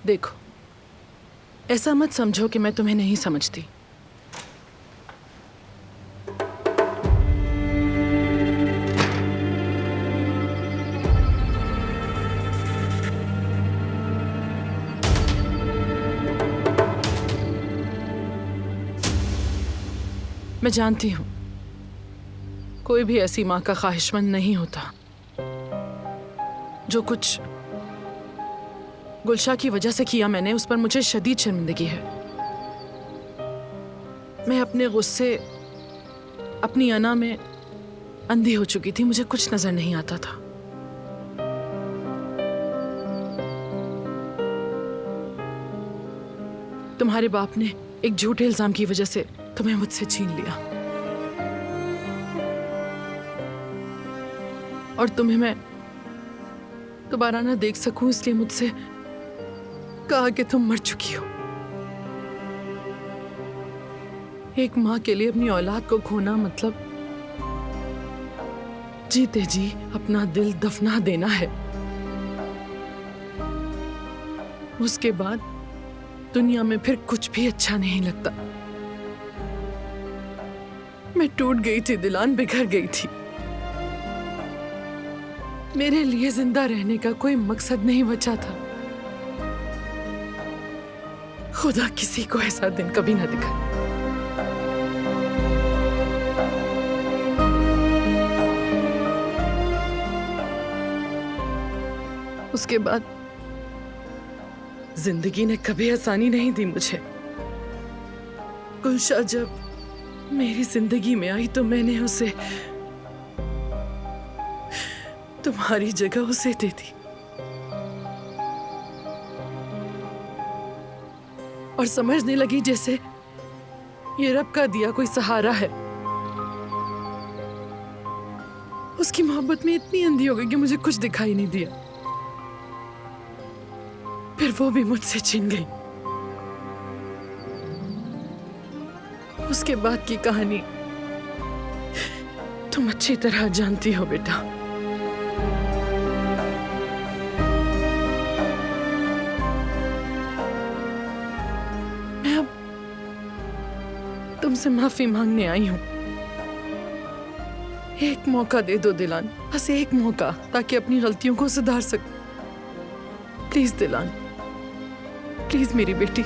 देखो, ऐसा मत समझो कि मैं तुम्हें नहीं समझती। मैं जानती हूं, कोई भी ऐसी मां का ख्वाहिशमंद नहीं होता। जो कुछ गुलशा की वजह से किया मैंने, उस पर मुझे शदीद शर्मिंदगी है। मैं अपने गुस्से, अपनी अना में अंधी हो चुकी थी। मुझे कुछ नजर नहीं आता था। तुम्हारे बाप ने एक झूठे इल्जाम की वजह से तुम्हें मुझसे छीन लिया, और तुम्हें मैं दोबारा ना देख सकूं इसलिए मुझसे कहा कि तुम मर चुकी हो। एक मां के लिए अपनी औलाद को खोना मतलब जीते जी अपना दिल दफना देना है। उसके बाद दुनिया में फिर कुछ भी अच्छा नहीं लगता। मैं टूट गई थी दिलान, बिखर गई थी। मेरे लिए जिंदा रहने का कोई मकसद नहीं बचा था। खुदा किसी को ऐसा दिन कभी ना दिखा। उसके बाद जिंदगी ने कभी आसानी नहीं दी मुझे। गुलशा जब मेरी जिंदगी में आई तो मैंने उसे तुम्हारी जगह उसे दे दी, और समझने लगी जैसे ये रब का दिया कोई सहारा है। उसकी मोहब्बत में इतनी अंधी हो गई कि मुझे कुछ दिखाई नहीं दिया। फिर वो भी मुझसे छिन गई। उसके बाद की कहानी तुम अच्छी तरह जानती हो बेटा। मैं अब तुमसे माफी मांगने आई हूं। एक मौका दे दो दिलान, बस एक मौका, ताकि अपनी गलतियों को सुधार सकूं। प्लीज दिलान, प्लीज मेरी बेटी।